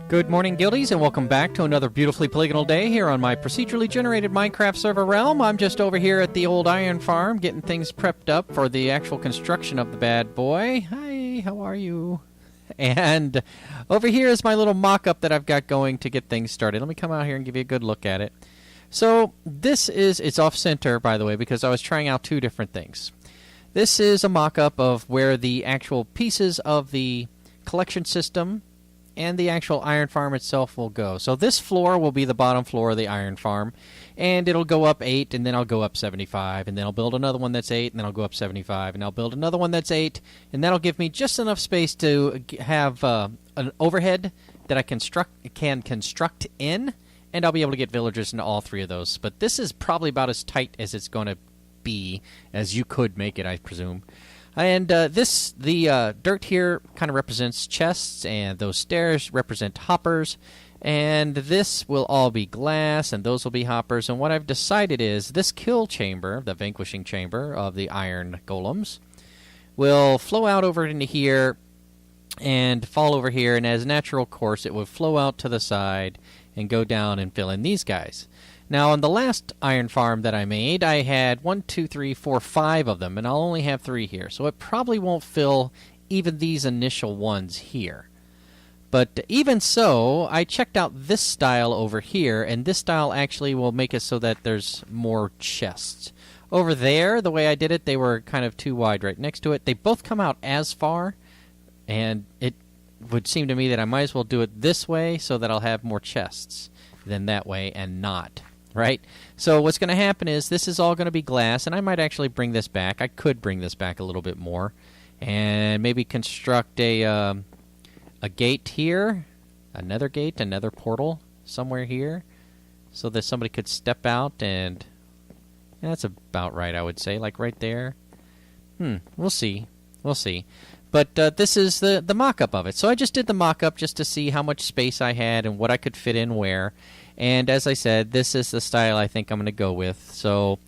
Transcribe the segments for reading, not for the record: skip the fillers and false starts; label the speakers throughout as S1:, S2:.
S1: Good morning, Guildies, and welcome back to another beautifully polygonal day here on my procedurally generated Minecraft server realm. I'm just over here at the old iron farm getting things prepped up for the actual construction of the bad boy. Hi, how are you? And over here is my little mock-up that I've got going to get things started. Let me come out here and give you a good look at it. So this is, it's off-center, by the way, because I was trying out two different things. This is a mock-up of where the actual pieces of the collection system and the actual iron farm itself will go. So this floor will be the bottom floor of the iron farm, and it'll go up 8, and then I'll go up 75, and then I'll build another one that's 8, and then I'll go up 75, and I'll build another one that's 8, and that'll give me just enough space to have an overhead that I can construct in, and I'll be able to get villagers into all three of those. But this is probably about as tight as it's going to be, as you could make it, I presume. And the dirt here kind of represents chests, and those stairs represent hoppers, and this will all be glass, and those will be hoppers. And what I've decided is this kill chamber, the vanquishing chamber of the iron golems, will flow out over into here and fall over here, and as a natural course it will flow out to the side and go down and fill in these guys. Now, on the last iron farm that I made, I had 1, 2, 3, 4, 5 of them, and I'll only have 3 here. So it probably won't fill even these initial ones here. But even so, I checked out this style over here, and this style actually will make it so that there's more chests. Over there, the way I did it, they were kind of too wide right next to it. They both come out as far, and it would seem to me that I might as well do it this way so that I'll have more chests than that way and not. Right? So what's going to happen is this is all going to be glass, and I might actually bring this back. I could bring this back a little bit more and maybe construct a gate here, another gate, another portal somewhere here so that somebody could step out, and that's about right, I would say, like right there. We'll see. We'll see. But this is the mock-up of it. So I just did the mock-up just to see how much space I had and what I could fit in where. And as I said, this is the style I think I'm going to go with. So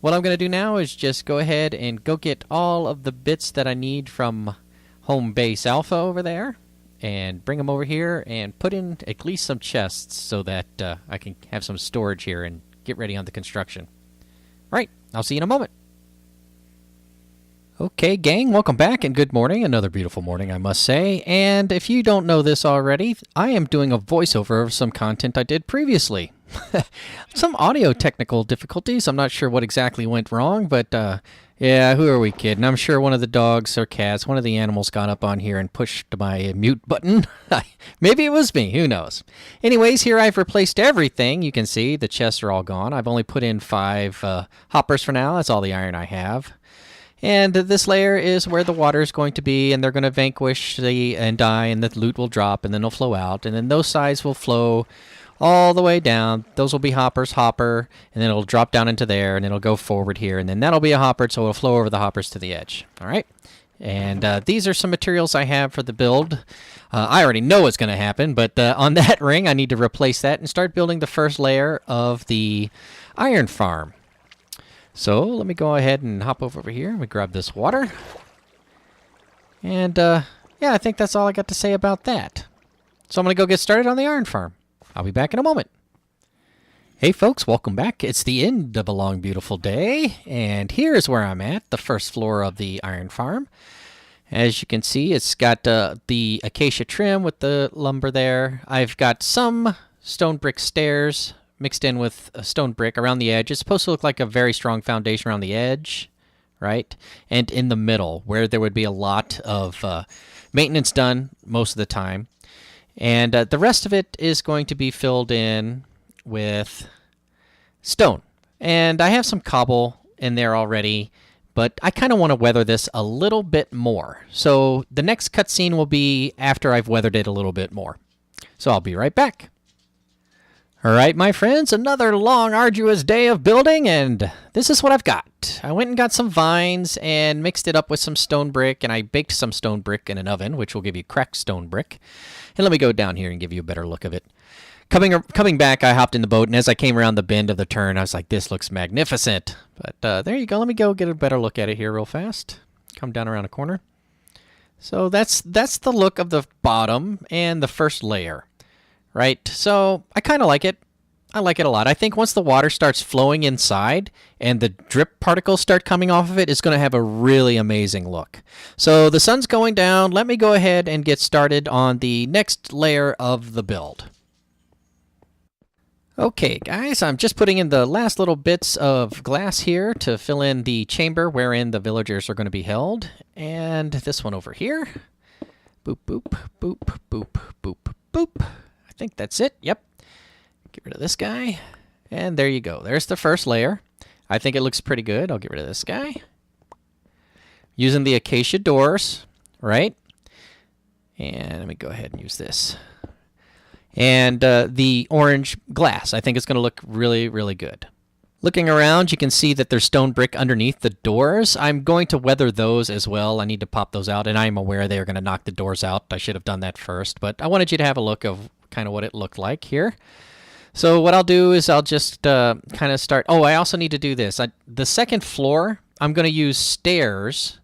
S1: what I'm going to do now is just go ahead and go get all of the bits that I need from Home Base Alpha over there and bring them over here and put in at least some chests so that I can have some storage here and get ready on the construction. All right, I'll see you in a moment. Okay, gang, welcome back and good morning. Another beautiful morning, I must say. And if you don't know this already, I am doing a voiceover of some content I did previously. Some audio technical difficulties. I'm not sure what exactly went wrong, but yeah, who are we kidding? I'm sure one of the dogs or cats, one of the animals got up on here and pushed my mute button. Maybe it was me, who knows? Anyways, here I've replaced everything. You can see the chests are all gone. I've only put in 5 hoppers for now. That's all the iron I have. And this layer is where the water is going to be, and they're going to vanquish and die, and the loot will drop, and then it'll flow out. And then those sides will flow all the way down. Those will be hoppers, hopper, and then it'll drop down into there, and it'll go forward here. And then that'll be a hopper, so it'll flow over the hoppers to the edge. All right? And these are some materials I have for the build. I already know what's going to happen, but on that ring, I need to replace that and start building the first layer of the iron farm. So let me go ahead and hop over here. Let me grab this water. And yeah, I think that's all I got to say about that. So I'm going to go get started on the iron farm. I'll be back in a moment. Hey folks, welcome back. It's the end of a long, beautiful day. And here's where I'm at, the first floor of the iron farm. As you can see, it's got the acacia trim with the lumber there. I've got some stone brick stairs mixed in with a stone brick around the edge. It's supposed to look like a very strong foundation around the edge, right? And in the middle, where there would be a lot of maintenance done most of the time. And the rest of it is going to be filled in with stone. And I have some cobble in there already, but I kind of want to weather this a little bit more. So the next cutscene will be after I've weathered it a little bit more. So I'll be right back. All right, my friends, another long, arduous day of building, and this is what I've got. I went and got some vines and mixed it up with some stone brick, and I baked some stone brick in an oven, which will give you cracked stone brick. And let me go down here and give you a better look of it. Coming back, I hopped in the boat, and as I came around the bend of the turn, I was like, this looks magnificent. But there you go. Let me go get a better look at it here real fast. Come down around the corner. So that's the look of the bottom and the first layer. right? So I kind of like it. I like it a lot. I think once the water starts flowing inside and the drip particles start coming off of it, it's going to have a really amazing look. So the sun's going down. Let me go ahead and get started on the next layer of the build. Okay, guys, I'm just putting in the last little bits of glass here to fill in the chamber wherein the villagers are going to be held. And this one over here. Boop, boop, boop, boop, boop, boop. I think that's it. Yep. Get rid of this guy. And there you go. There's the first layer. I think it looks pretty good. I'll get rid of this guy. Using the acacia doors, right? And let me go ahead and use this. And the orange glass. I think it's going to look really, really good. Looking around, you can see that there's stone brick underneath the doors. I'm going to weather those as well. I need to pop those out, and I'm aware they are going to knock the doors out. I should have done that first, but I wanted you to have a look of kind of what it looked like here. So what I'll do is I'll just kind of start. Oh, I also need to do this. The second floor, I'm going to use stairs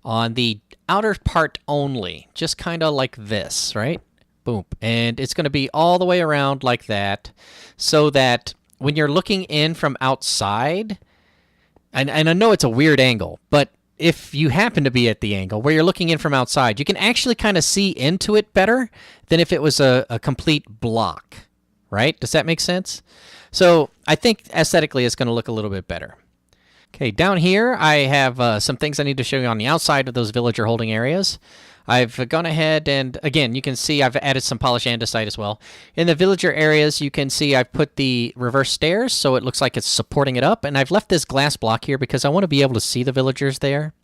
S1: on the outer part only, just kind of like this, right? Boom. And it's going to be all the way around like that, so that when you're looking in from outside, and I know it's a weird angle, but if you happen to be at the angle where you're looking in from outside, you can actually kind of see into it better than if it was a complete block, right? Does that make sense? So I think aesthetically it's going to look a little bit better. Okay, down here I have some things I need to show you on the outside of those villager holding areas. I've gone ahead and, again, you can see I've added some polished andesite as well. In the villager areas, you can see I've put the reverse stairs, so it looks like it's supporting it up. And I've left this glass block here because I want to be able to see the villagers there,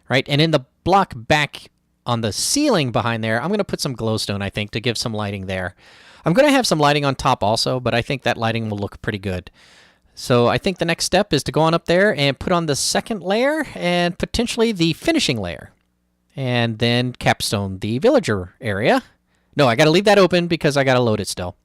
S1: right? And in the block back on the ceiling behind there, I'm going to put some glowstone, I think, to give some lighting there. I'm going to have some lighting on top also, but I think that lighting will look pretty good. So I think the next step is to go on up there and put on the second layer and potentially the finishing layer. And then capstone the villager area. No, I got to leave that open because I got to load it still.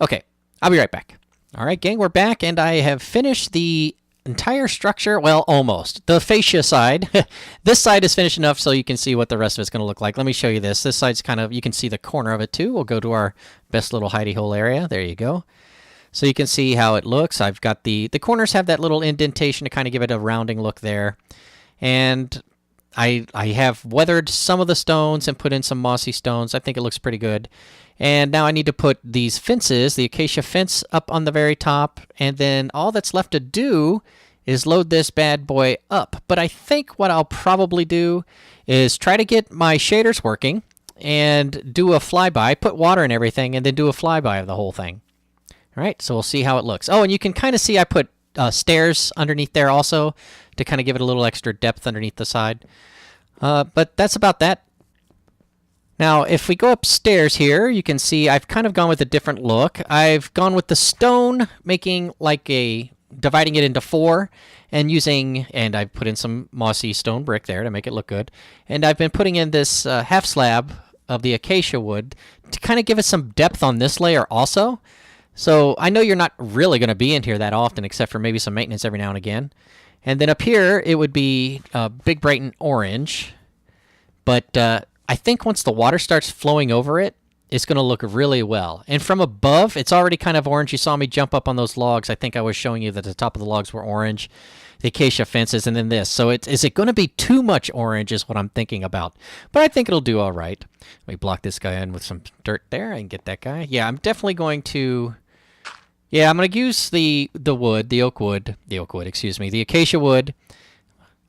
S1: Okay, I'll be right back. All right, gang, we're back, and I have finished the entire structure. Well, almost. The fascia side. This side is finished enough so you can see what the rest of it's going to look like. Let me show you this. This side's kind of, you can see the corner of it too. We'll go to our best little hidey hole area. There you go. So you can see how it looks. I've got the corners have that little indentation to kind of give it a rounding look there. And I have weathered some of the stones and put in some mossy stones. I think it looks pretty good. And now I need to put these fences, the acacia fence, up on the very top. And then all that's left to do is load this bad boy up. But I think what I'll probably do is try to get my shaders working and do a flyby, put water and everything, and then do a flyby of the whole thing. All right, so we'll see how it looks. Oh, and you can kind of see I put stairs underneath there also to kind of give it a little extra depth underneath the side. But that's about that. Now, if we go upstairs here, you can see I've kind of gone with a different look. I've gone with the stone, making like dividing it into 4 and and I've put in some mossy stone brick there to make it look good. And I've been putting in this half slab of the acacia wood to kind of give it some depth on this layer also. So I know you're not really going to be in here that often, except for maybe some maintenance every now and again. And then up here, it would be big, bright, and orange. But I think once the water starts flowing over it, it's going to look really well. And from above, it's already kind of orange. You saw me jump up on those logs. I think I was showing you that the top of the logs were orange, the acacia fences, and then this. So is it going to be too much orange is what I'm thinking about. But I think it'll do all right. Let me block this guy in with some dirt there and get that guy. Yeah, I'm definitely going to... Yeah, I'm going to use the acacia wood,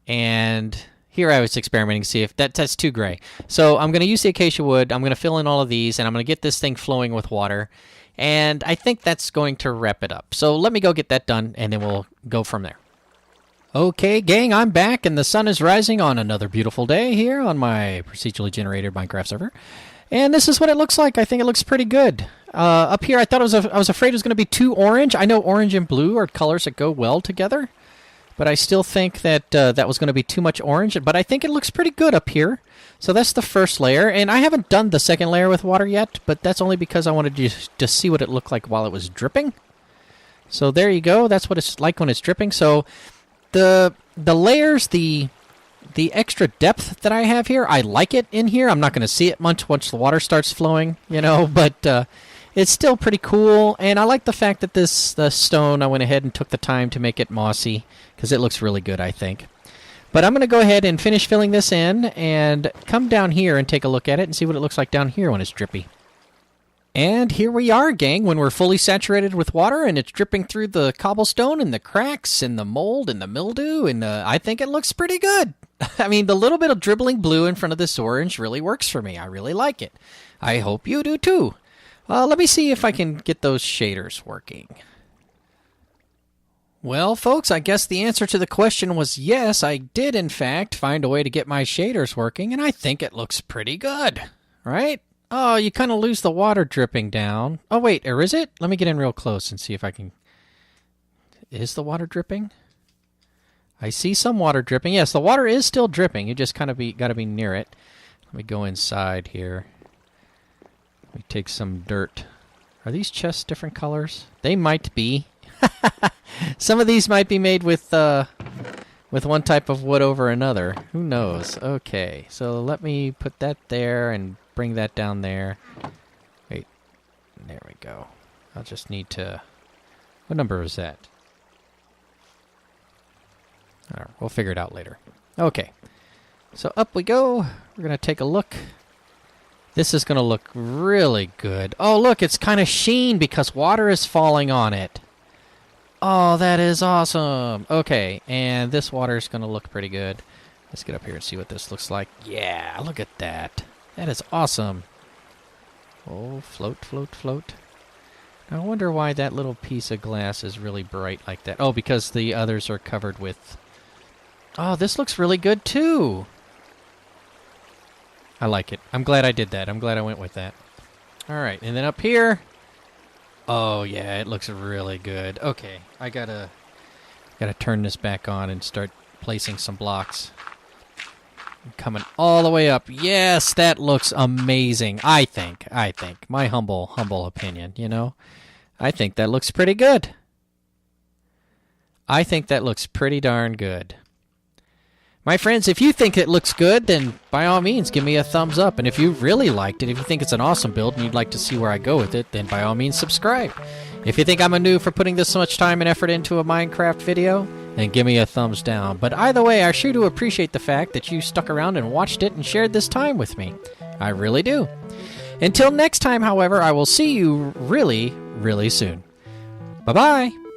S1: and here I was experimenting to see if that's too gray. So I'm going to use the acacia wood, I'm going to fill in all of these, and I'm going to get this thing flowing with water, and I think that's going to wrap it up. So let me go get that done, and then we'll go from there. Okay, gang, I'm back, and the sun is rising on another beautiful day here on my procedurally generated Minecraft server. And this is what it looks like. I think it looks pretty good. Up here, I thought I was afraid it was going to be too orange. I know orange and blue are colors that go well together, but I still think that that was going to be too much orange. But I think it looks pretty good up here. So that's the first layer, and I haven't done the second layer with water yet, but that's only because I wanted to see what it looked like while it was dripping. So there you go. That's what it's like when it's dripping. So the layers, the extra depth that I have here, I like it in here. I'm not going to see it much once the water starts flowing, you know, but it's still pretty cool, and I like the fact that the stone, I went ahead and took the time to make it mossy, because it looks really good, I think. But I'm going to go ahead and finish filling this in, and come down here and take a look at it and see what it looks like down here when it's drippy. And here we are, gang, when we're fully saturated with water, and it's dripping through the cobblestone and the cracks and the mold and the mildew, and I think it looks pretty good. I mean, the little bit of dribbling blue in front of this orange really works for me. I really like it. I hope you do too. Let me see if I can get those shaders working. Well, folks, I guess the answer to the question was yes, I did, in fact, find a way to get my shaders working, and I think it looks pretty good, right? Oh, you kind of lose the water dripping down. Oh, wait, or is it? Let me get in real close and see if I can... Is the water dripping? I see some water dripping. Yes, the water is still dripping. You just kind of got to be near it. Let me go inside here. Let me take some dirt. Are these chests different colors? They might be. Some of these might be made with one type of wood over another. Who knows? Okay, so let me put that there and bring that down there. Wait, there we go. I'll just need to... What number is that? All right, we'll figure it out later. Okay, so up we go. We're going to take a look. This is going to look really good. Oh, look, it's kind of sheen because water is falling on it. Oh, that is awesome. Okay, and this water is going to look pretty good. Let's get up here and see what this looks like. Yeah, look at that. That is awesome. Oh, float, float, float. I wonder why that little piece of glass is really bright like that. Oh, because the others are covered with... Oh, this looks really good, too. I like it. I'm glad I did that. I'm glad I went with that. All right, and then up here... Oh, yeah, it looks really good. Okay, I gotta turn this back on and start placing some blocks. I'm coming all the way up. Yes, that looks amazing. I think. My humble opinion, you know? I think that looks pretty good. I think that looks pretty darn good. My friends, if you think it looks good, then by all means, give me a thumbs up. And if you really liked it, if you think it's an awesome build and you'd like to see where I go with it, then by all means, subscribe. If you think I'm a noob for putting this much time and effort into a Minecraft video, then give me a thumbs down. But either way, I sure do appreciate the fact that you stuck around and watched it and shared this time with me. I really do. Until next time, however, I will see you really, really soon. Bye-bye.